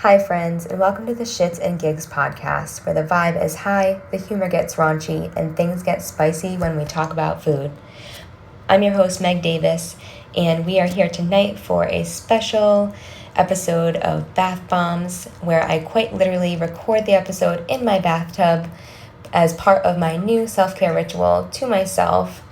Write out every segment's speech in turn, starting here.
Hi friends, and welcome to the Shits and Gigs podcast, where the vibe is high, the humor gets raunchy, and things get spicy when we talk about food. I'm your host, Meg Davis, and we are here tonight for a special episode of Bath Bombz, where I quite literally record the episode in my bathtub as part of my new self-care ritual to myself.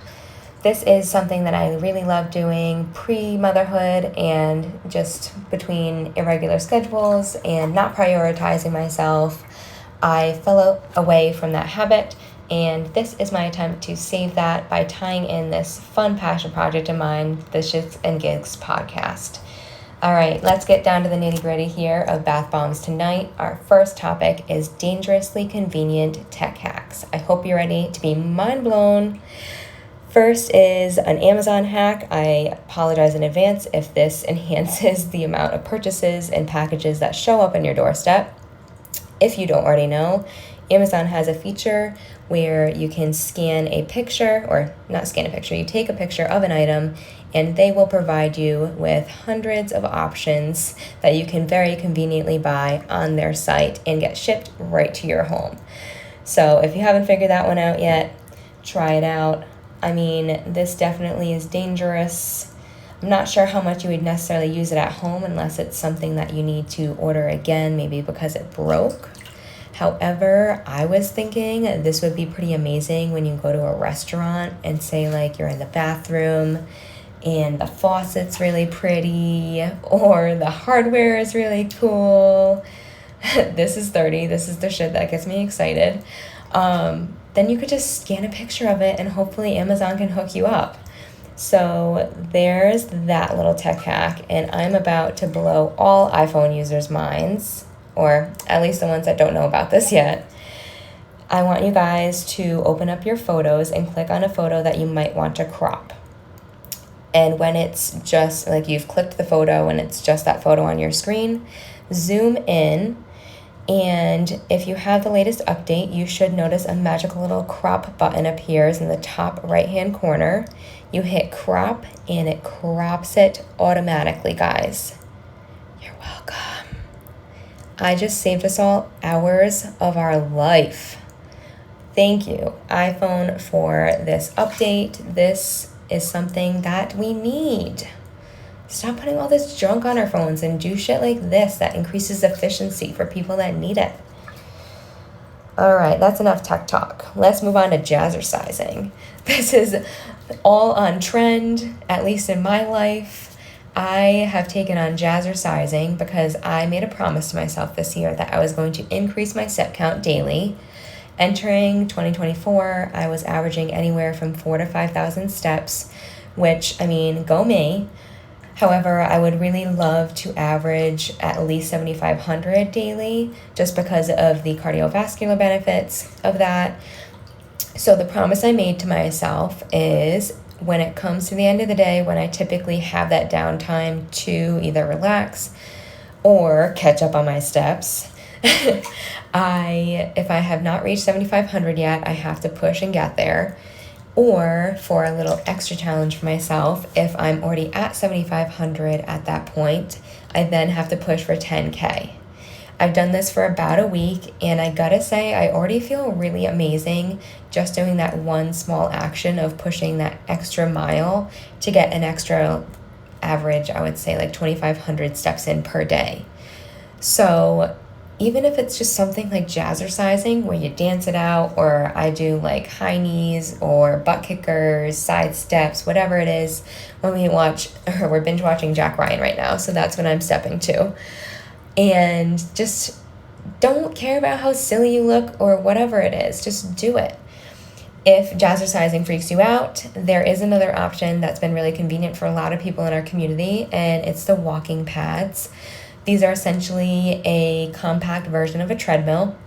This is something that I really love doing pre-motherhood and just between irregular schedules and not prioritizing myself. I fell away from that habit, and this is my attempt to save that by tying in this fun passion project of mine, the Shits and Gigs podcast. All right, let's get down to the nitty-gritty here of Bath Bombz tonight. Our first topic is dangerously convenient tech hacks. I hope you're ready to be mind blown. First is an Amazon hack. I apologize in advance if this enhances the amount of purchases and packages that show up on your doorstep. If you don't already know, Amazon has a feature where you can scan a picture, or not scan a picture, you take a picture of an item and they will provide you with hundreds of options that you can very conveniently buy on their site and get shipped right to your home. So if you haven't figured that one out yet, try it out. I mean, this definitely is dangerous. I'm not sure how much you would necessarily use it at home unless it's something that you need to order again, maybe because it broke. However, I was thinking this would be pretty amazing when you go to a restaurant and say like you're in the bathroom and the faucet's really pretty or the hardware is really cool. This is the shit that gets me excited. Then you could just scan a picture of it and hopefully Amazon can hook you up. So there's that little tech hack, and I'm about to blow all iPhone users' minds, or at least the ones that don't know about this yet. I want you guys to open up your photos and click on a photo that you might want to crop. And when it's just like you've clicked the photo and it's just that photo on your screen, zoom in. And if you have the latest update, you should notice a magical little crop button appears in the top right-hand corner. You hit crop and it crops it automatically, guys. You're welcome. I just saved us all hours of our life. Thank you, iPhone, for this update. This is something that we need. Stop putting all this junk on our phones and do shit like this that increases efficiency for people that need it. All right, that's enough tech talk. Let's move on to jazzercising. This is all on trend, at least in my life. I have taken on jazzercising because I made a promise to myself this year that I was going to increase my step count daily. Entering 2024, I was averaging anywhere from 4,000 to 5,000 steps, which, I mean, go me. However, I would really love to average at least 7,500 daily just because of the cardiovascular benefits of that. So the promise I made to myself is when it comes to the end of the day, when I typically have that downtime to either relax or catch up on my steps, if I have not reached 7,500 yet, I have to push and get there. Or for a little extra challenge for myself, if I'm already at 7,500 at that point, I then have to push for 10K. I've done this for about a week, and I gotta say, I already feel really amazing just doing that one small action of pushing that extra mile to get an extra average, I would say like 2,500 steps in per day. So even if it's just something like jazzercising where you dance it out, or I do like high knees or butt kickers, side steps, whatever it is, when we're binge watching Jack Ryan right now, so that's what I'm stepping to. And just don't care about how silly you look or whatever it is, just do it. If jazzercising freaks you out, there is another option that's been really convenient for a lot of people in our community, and it's the walking pads. These are essentially a compact version of a treadmill.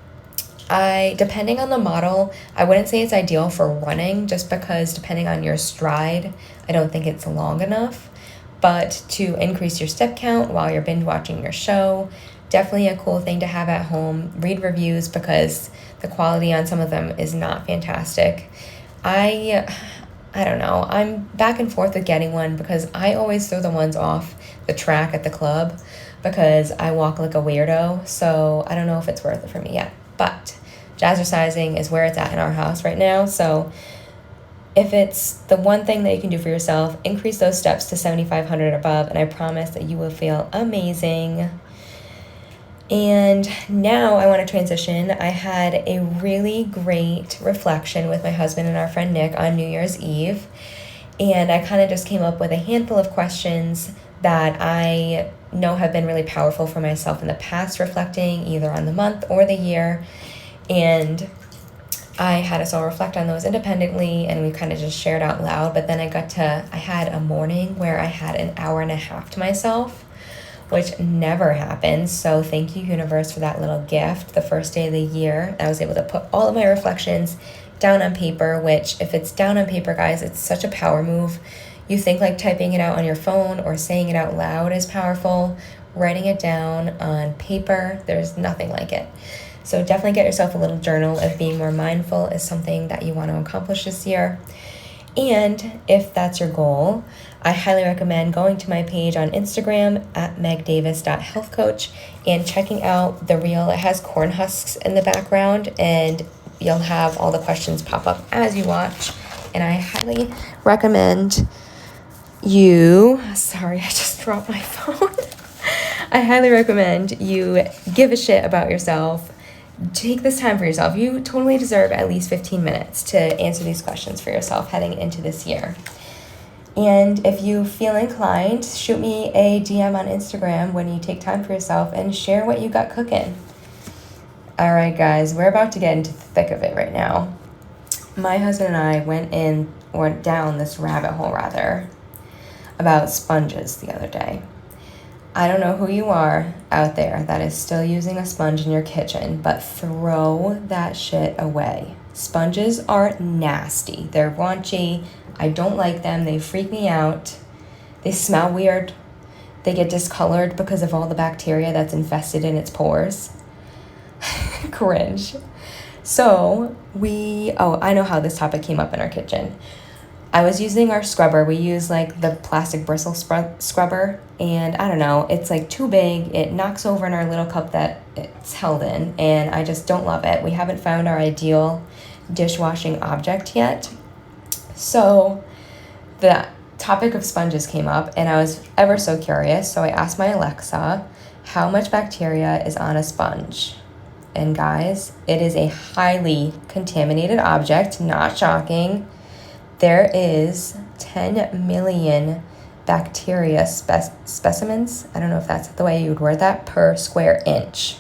Depending on the model, I wouldn't say it's ideal for running just because depending on your stride, I don't think it's long enough. But to increase your step count while you're binge watching your show, definitely a cool thing to have at home. Read reviews because the quality on some of them is not fantastic. I don't know. I'm back and forth with getting one because I always throw the ones off the track at the club because I walk like a weirdo, so I don't know if it's worth it for me yet. But Jazzercising is where it's at in our house right now, so if it's the one thing that you can do for yourself, increase those steps to 7,500 above, and I promise that you will feel amazing. And now I want to transition. I had a really great reflection with my husband and our friend Nick on New Year's Eve, and I kind of just came up with a handful of questions that I know have been really powerful for myself in the past, reflecting either on the month or the year. And I had us all reflect on those independently, and we kind of just shared out loud. But then I had a morning where I had an hour and a half to myself, which never happens. So thank you, universe, for that little gift. The first day of the year, I was able to put all of my reflections down on paper, which if it's down on paper, guys, it's such a power move. You think like typing it out on your phone or saying it out loud is powerful. Writing it down on paper, there's nothing like it. So definitely get yourself a little journal if being more mindful is something that you want to accomplish this year. And if that's your goal, I highly recommend going to my page on Instagram at megdavis.healthcoach and checking out the reel. It has corn husks in the background, and you'll have all the questions pop up as you watch. And I highly recommend you, sorry, I just dropped my phone. I highly recommend you give a shit about yourself. Take this time for yourself. You totally deserve at least 15 minutes to answer these questions for yourself heading into this year. And if you feel inclined, shoot me a DM on Instagram when you take time for yourself and share what you got cooking. All right, guys, we're about to get into the thick of it right now. My husband and I went down this rabbit hole, about sponges the other day. I don't know who you are out there that is still using a sponge in your kitchen, but throw that shit away. Sponges are nasty. They're raunchy. I don't like them. They freak me out. They smell weird. They get discolored because of all the bacteria that's infested in its pores. Cringe. So I know how this topic came up in our kitchen. I was using our scrubber. We use like the plastic bristle scrubber, and I don't know, it's like too big. It knocks over in our little cup that it's held in, and I just don't love it. We haven't found our ideal dishwashing object yet. So the topic of sponges came up, and I was ever so curious. So I asked my Alexa, how much bacteria is on a sponge? And guys, it is a highly contaminated object, not shocking. There is 10 million bacteria specimens, I don't know if that's the way you would word that, per square inch.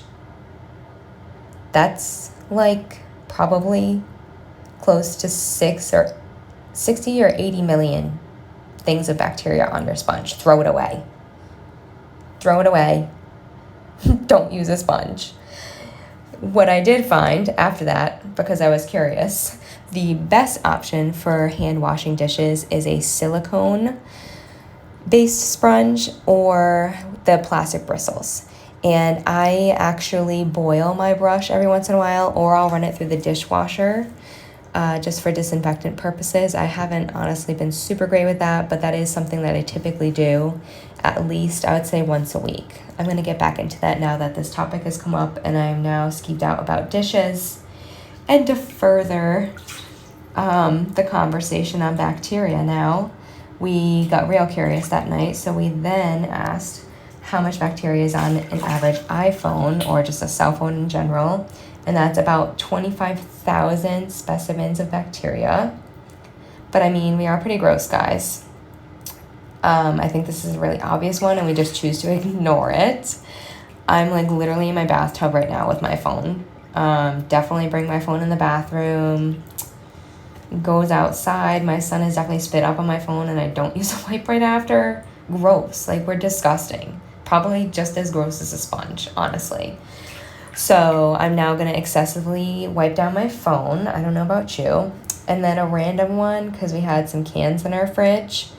That's like probably close to 60 or 80 million things of bacteria on your sponge. Throw it away. Throw it away. Don't use a sponge. What I did find after that, because I was curious, the best option for hand washing dishes is a silicone-based sponge or the plastic bristles. And I actually boil my brush every once in a while, or I'll run it through the dishwasher just for disinfectant purposes. I haven't honestly been super great with that, but that is something that I typically do at least, I would say, once a week. I'm going to get back into that now that this topic has come up and I am now skeeved out about dishes. And to further the conversation on bacteria now, we got real curious that night, so we then asked how much bacteria is on an average iPhone or just a cell phone in general, and that's about 25,000 specimens of bacteria. But I mean, we are pretty gross, guys. I think this is a really obvious one, and we just choose to ignore it. I'm like literally in my bathtub right now with my phone. Definitely bring my phone in the bathroom. Goes outside. My son has definitely spit up on my phone, and I don't use a wipe right after. Gross. Like, we're disgusting. Probably just as gross as a sponge, honestly. So I'm now going to excessively wipe down my phone. I don't know about you. And then a random one, because we had some cans in our fridge.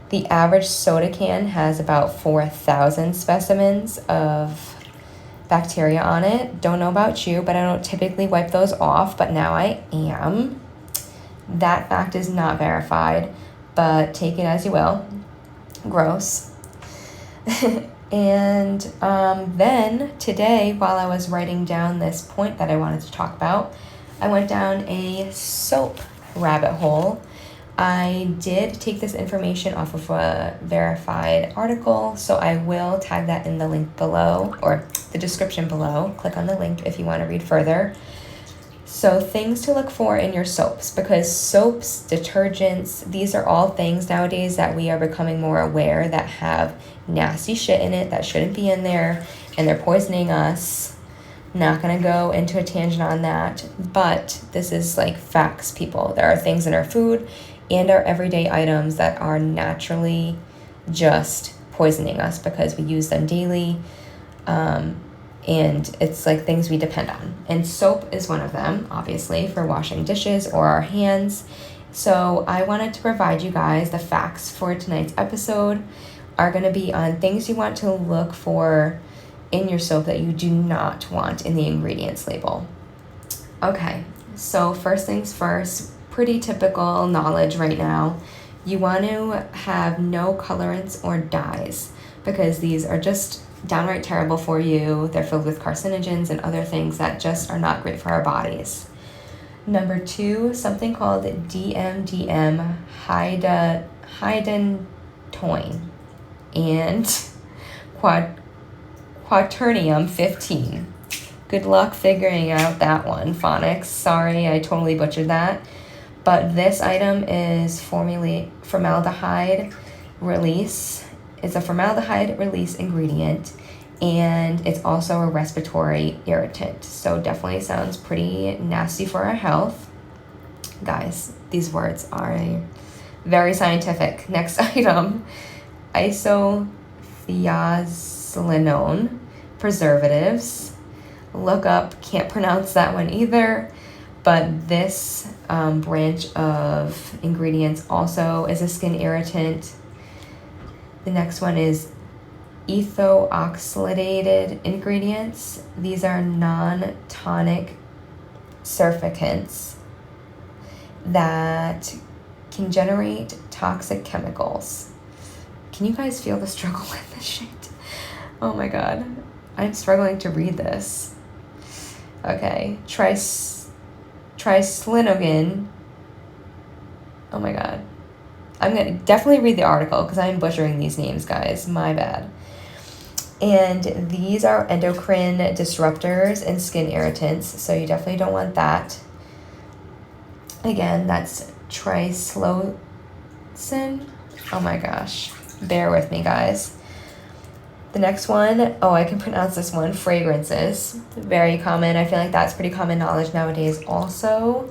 The average soda can has about 4,000 specimens of bacteria on it. Don't know about you, but I don't typically wipe those off, but now I am. That fact is not verified, but take it as you will. Gross. And then today, while I was writing down this point that I wanted to talk about, I went down a soap rabbit hole. I did take this information off of a verified article, so I will tag that in the link below, or the description below. Click on the link if you want to read further. So things to look for in your soaps, because soaps, detergents, these are all things nowadays that we are becoming more aware that have nasty shit in it that shouldn't be in there, and they're poisoning us. Not going to go into a tangent on that, but this is like facts, people. There are things in our food and our everyday items that are naturally just poisoning us because we use them daily. And it's like things we depend on. And soap is one of them, obviously, for washing dishes or our hands. So I wanted to provide you guys the facts for tonight's episode are going to be on things you want to look for in your soap that you do not want in the ingredients label. Okay, so first things first, pretty typical knowledge right now. You want to have no colorants or dyes because these are just downright terrible for you. They're filled with carcinogens and other things that just are not great for our bodies. Number 2, something called DMDM hydantoin and quaternium 15. Good luck figuring out that one, phonics. Sorry, I totally butchered that. But this item is formaldehyde release. It's a formaldehyde release ingredient, and it's also a respiratory irritant. So definitely sounds pretty nasty for our health. Guys, these words are very scientific. Next item, isothiazolinone preservatives. Look up, can't pronounce that one either. But this branch of ingredients also is a skin irritant. The next one is ethooxydated ingredients. These are non-tonic surfactants that can generate toxic chemicals. Can you guys feel the struggle with this shit? Oh my god. I'm struggling to read this. Okay. Trislinogen. Oh my god. I'm going to definitely read the article because I'm butchering these names, guys. My bad. And these are endocrine disruptors and skin irritants, so you definitely don't want that. Again, that's trislocin. Oh my gosh. Bear with me, guys. The next one, I can pronounce this one, fragrances. Very common. I feel like that's pretty common knowledge nowadays also.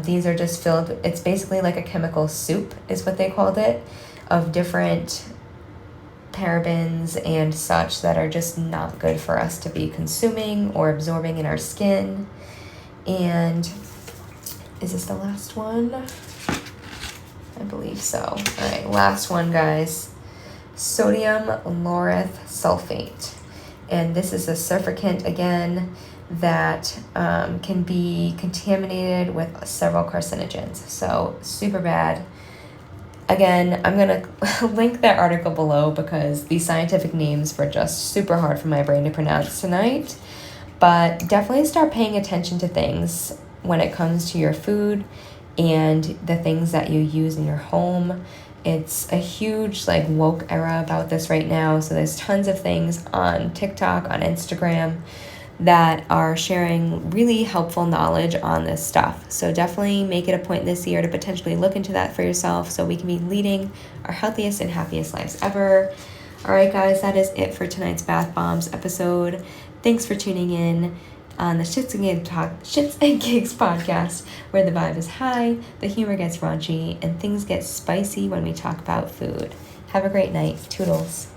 These are just filled, it's basically like a chemical soup is what they called it, of different parabens and such that are just not good for us to be consuming or absorbing in our skin. And is this the last one? I believe so. All right, last one, guys. Sodium lauryl sulfate. And this is a surfactant, again, that can be contaminated with several carcinogens. So super bad. Again, I'm going to link that article below because these scientific names were just super hard for my brain to pronounce tonight. But definitely start paying attention to things when it comes to your food and the things that you use in your home. It's a huge woke era about this right now. So there's tons of things on TikTok, on Instagram that are sharing really helpful knowledge on this stuff. So definitely make it a point this year to potentially look into that for yourself so we can be leading our healthiest and happiest lives ever. All right, guys, that is it for tonight's Bath Bombs episode. Thanks for tuning in on the Shits and Gigs podcast, where the vibe is high, the humor gets raunchy, and things get spicy when we talk about food. Have a great night. Toodles.